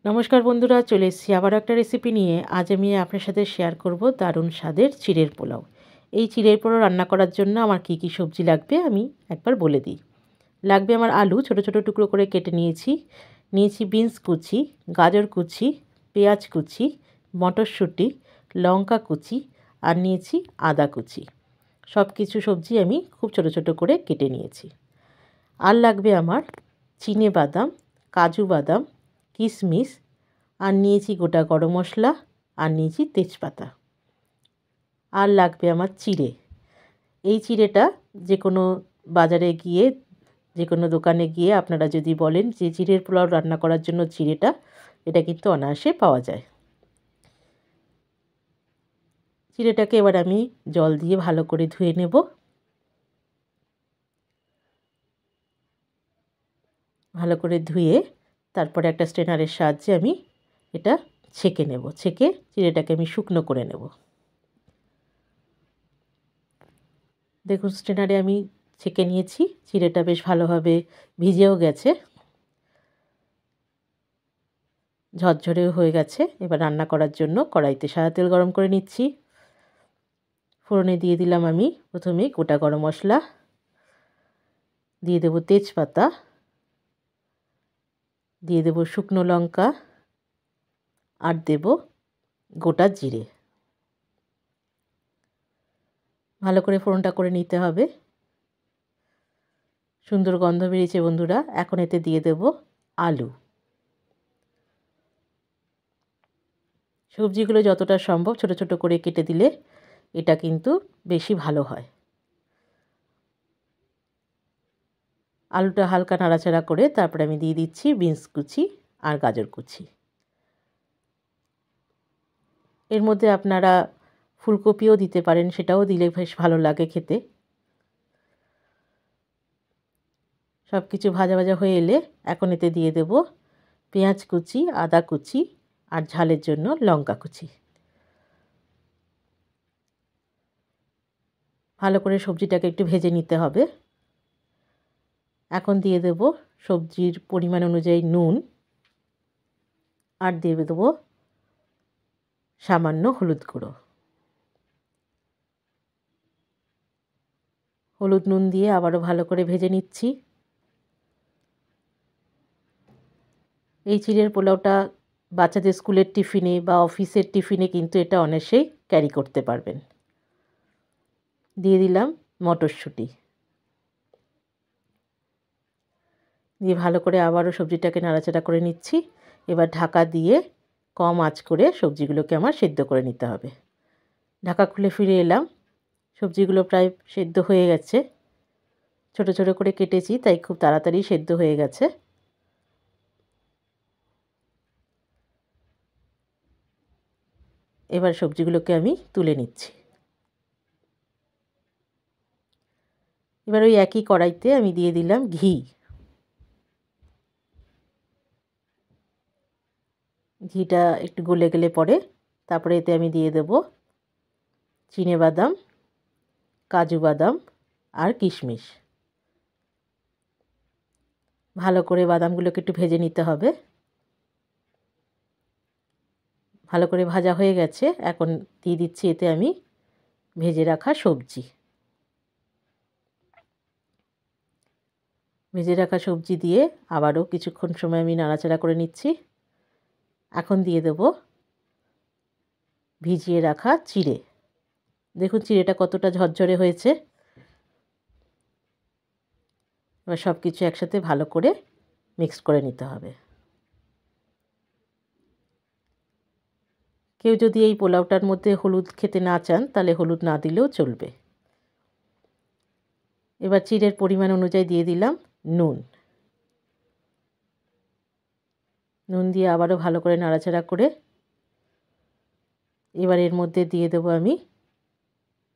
নমস্কার বন্ধুরা, চলে এসেছি আবার একটা রেসিপি নিয়ে। আজ আমি আপনার সাথে শেয়ার করব দারুণ স্বাদের চিড়ের পোলাও। এই চিড়ের পোলাও রান্না করার জন্য আমার কি কি সবজি লাগবে আমি একবার বলে দিই। লাগবে আমার আলু ছোট ছোট টুকরো করে কেটে নিয়েছি বিনস কুচি, গাজর কুচি, পেঁয়াজ কুচি, মটরশুঁটি, লঙ্কা কুচি আর নিয়েছি আদা কুচি। সব কিছু সবজি আমি খুব ছোট ছোট করে কেটে নিয়েছি। আর লাগবে আমার চিনে বাদাম, কাজু বাদাম, কিশমিশ, আর নিয়েছি গোটা গরম মশলা, আর নিয়েছি তেজপাতা। আর লাগবে আমার চিড়ে। এই চিড়েটা যে কোনো বাজারে গিয়ে, যে কোনো দোকানে গিয়ে আপনারা যদি বলেন যে চিড়ের পোলাও রান্না করার জন্য চিড়েটা, এটা কিন্তু অনায়াসে পাওয়া যায়। চিড়েটাকে এবার আমি জল দিয়ে ভালো করে ধুয়ে নেব। ভালো করে ধুয়ে তারপরে একটা স্ট্রেনারের সাহায্যে আমি এটা ছেঁকে নেব। ছেঁকে চিড়েটাকে আমি শুকনো করে নেব। দেখুন স্ট্রেনারে আমি ছেঁকে নিয়েছি। চিড়েটা বেশ ভালোভাবে ভিজেও গেছে, ঝরঝরেও হয়ে গেছে। এবার রান্না করার জন্য কড়াইতে সাদা তেল গরম করে নিচ্ছি। ফোড়নে দিয়ে দিলাম আমি প্রথমে গোটা গরম মশলা, দিয়ে দেব তেজপাতা, দিয়ে দেব শুকনো লঙ্কা, আর দেব গোটা জিরে। ভালো করে ফোড়নটা করে নিতে হবে। সুন্দর গন্ধ বেরিয়েছে বন্ধুরা। এখন এতে দিয়ে দেব আলু। সবজিগুলো যতটা সম্ভব ছোট ছোট করে কেটে দিলে এটা কিন্তু বেশি ভালো হয়। আলুটা হালকা নাড়াচাড়া করে তারপরে আমি দিয়ে দিচ্ছি বিনস কুচি আর গাজর কুচি। এর মধ্যে আপনারা ফুলকপিও দিতে পারেন, সেটাও দিলে বেশ ভালো লাগে খেতে। সব কিছু ভাজা ভাজা হয়ে এলে এখন এতে দিয়ে দেব পেঁয়াজ কুচি, আদা কুচি আর ঝালের জন্য লঙ্কা কুচি। ভালো করে সবজিটাকে একটু ভেজে নিতে হবে। এখন দিয়ে দেব সবজির পরিমাণ অনুযায়ী নুন, আর দিয়ে দেব সামান্য হলুদ গুঁড়ো। হলুদ নুন দিয়ে আবারও ভালো করে ভেজে নিচ্ছি। এই চিড়ের পোলাওটা বাচ্চাদের স্কুলের টিফিনে বা অফিসের টিফিনে কিন্তু এটা অনায়াসেই ক্যারি করতে পারবেন। দিয়ে দিলাম মটরশুঁটি, দিয়ে ভালো করে আবারও সবজিটাকে নাড়াচাড়া করে নিচ্ছি। এবার ঢাকা দিয়ে কম আঁচ করে সবজিগুলোকে আমার সেদ্ধ করে নিতে হবে। ঢাকা খুলে ফিরে এলাম। সবজিগুলো প্রায় সেদ্ধ হয়ে গেছে। ছোট ছোট করে কেটেছি তাই খুব তাড়াতাড়ি সেদ্ধ হয়ে গেছে। এবার সবজিগুলোকে আমি তুলে নিচ্ছি। এবার ওই একই কড়াইতে আমি দিয়ে দিলাম ঘি। ঘিটা একটু গলে গেলে পরে তারপরে এতে আমি দিয়ে দেব চিনে বাদাম, কাজু বাদাম আর কিশমিশ। ভালো করে বাদামগুলোকে একটু ভেজে নিতে হবে। ভালো করে ভাজা হয়ে গেছে। এখন দিয়ে দিচ্ছি এতে আমি ভেজে রাখা সবজি। ভেজে রাখা সবজি দিয়ে আবারও কিছুক্ষণ সময় আমি নাড়াচাড়া করে নিচ্ছি। এখন দিয়ে দেব ভিজিয়ে রাখা চিড়ে। দেখুন চিড়েটা কতটা ঝরঝরে হয়েছে। এবার সব কিছু একসাথে ভালো করে মিক্স করে নিতে হবে। কেউ যদি এই পোলাওটার মধ্যে হলুদ খেতে না চান তাহলে হলুদ না দিলেও চলবে। এবার চিড়ের পরিমাণ অনুযায়ী দিয়ে দিলাম নুন। নুন দিয়ে আবারও ভালো করে নাড়াচাড়া করে এবার এর মধ্যে দিয়ে দেবো আমি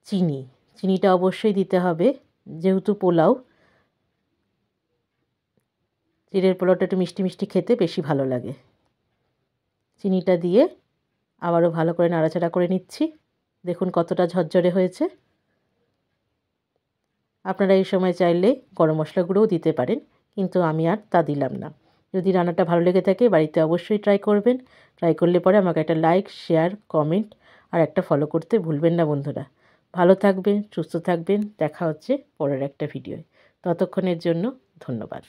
চিনি। চিনিটা অবশ্যই দিতে হবে, যেহেতু পোলাও, চিড়ের পোলাওটা একটু মিষ্টি মিষ্টি খেতে বেশি ভালো লাগে। চিনিটা দিয়ে আবারও ভালো করে নাড়াচাড়া করে নিচ্ছি। দেখুন কতটা ঝরঝরে হয়েছে। আপনারা এই সময় চাইলে গরম মশলা গুঁড়োও দিতে পারেন, কিন্তু আমি আর তা দিলাম না। যদি রান্নাটা ভালো লেগে থাকে বাড়িতে অবশ্যই ট্রাই করবেন। ট্রাই করলে পরে আমাকে একটা লাইক, শেয়ার, কমেন্ট আর একটা ফলো করতে ভুলবেন না বন্ধুরা। ভালো থাকবেন, সুস্থ থাকবেন। দেখা হচ্ছে পরের একটা ভিডিওয়। ততক্ষণের জন্য ধন্যবাদ।